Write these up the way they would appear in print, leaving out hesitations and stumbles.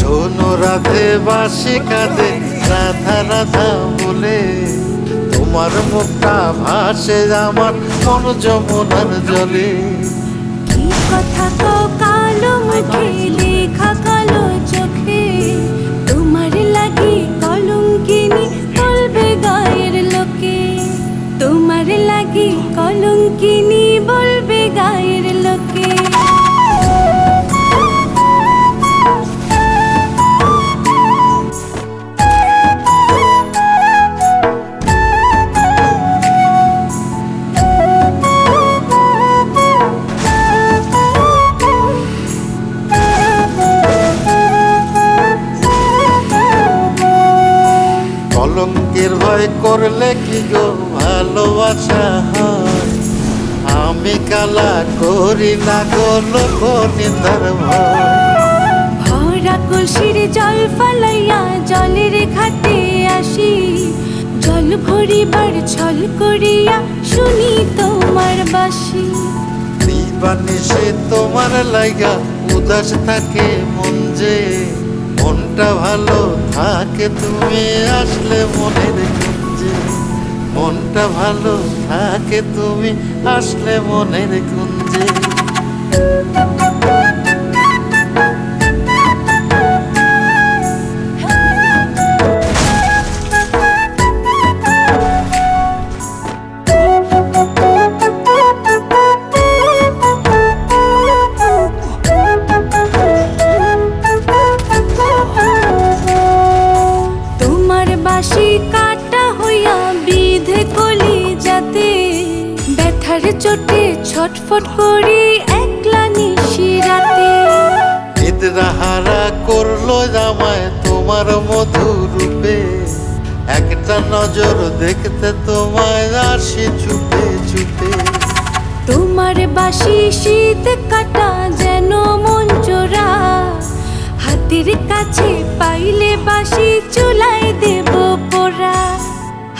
শোনো রাধে বাঁশি কাঁদে রাধা রাধা বলে, তোমার মুখটা ভাসে আমার মন যমুনার জলে। কি কথা কও কালো মুখে লেখা কালো চোখে, তোমার লাগি কলঙ্কিনী বলবে গায়ের লোকে, তোমার লাগি কলঙ্কিনী বলবে গায়ের লোকে। কলঙ্কের ভয় করলে কি গো ভালোবাসা হয়? আমি কালা করি না গো লোক নিন্দার ভয়। ভরা কলসির জল ফালাইয়া জলের ঘাটে আসি, জল ভরিবার ছল করিয়া শুনি তোমার বাঁশি। দিবানিশে তোমার লাইগা উদাস থাকে মন যে, মনটা ভালো থাকে তুমি আসলে মনের কুঞ্জে। মনটা ভালো থাকে তুমি আসলে মনের কুঞ্জে। বাঁশি কাটা হইয়া বিধে কলি যাতে, ব্যথার চোটে ছটফট করি একলা নিশি রাতে। নিদ্রাহারা করলো জামায় তোমার মধুর রূপে, একটা নজর দেখতে তোমায় আসি চুপে চুপে। তোমার বাঁশি শীত কাটা যেন মন চোরা, হাতের কাছে পাইলে বাঁশি চুলায় দেব পোড়া,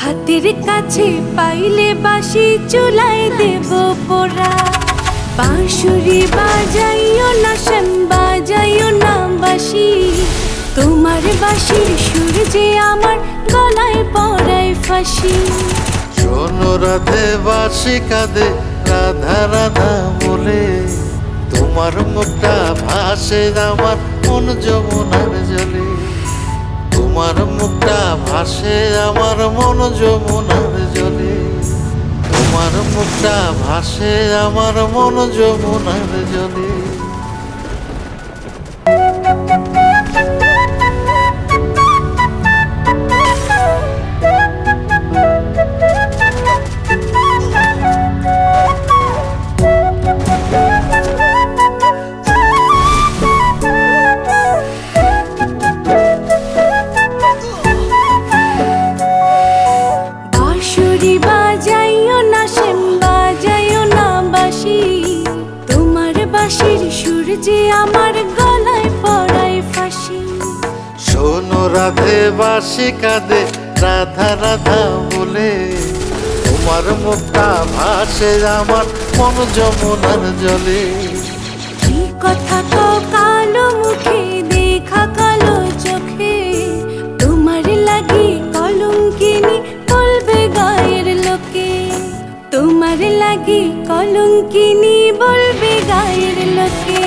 হাতের কাছে পাইলে বাঁশি চুলায় দেব পোড়া। বাঁশুরি বাজাইও না শান বাজাইও না বাঁশি, তোমার বাঁশির সুর যে আমার গলায় পড়ায় ফাঁসি। শোনো রাধে বাঁশি কাঁদে রাধা রাধা বলে, তোমার মুখটা ভাসে আমার মন যমুনার জলে। তোমার মুখটা ভাসে আমার মন যমুনার জলে। তোমার মুখটা ভাসে আমার মন যমুনার জলে। বাজাইও না শ্যাম বাজাইও না বাঁশি, তোমার বাঁশির সুর যে আমার গলায় পড়ায় ফাঁসি। শোনো রাধে বাঁশি কাঁদে রাধা রাধা বলে, তোমার মুখটা ভাসে আমার মন যমুনার জলে। কি কথা কও কালো মুখে দেখা কালো চোখে, তোমার লাগি কলঙ্কিনী বলবে গায়ের লোকে, তোমার লাগি কলঙ্কিনী বলবে গায়ের লোকে।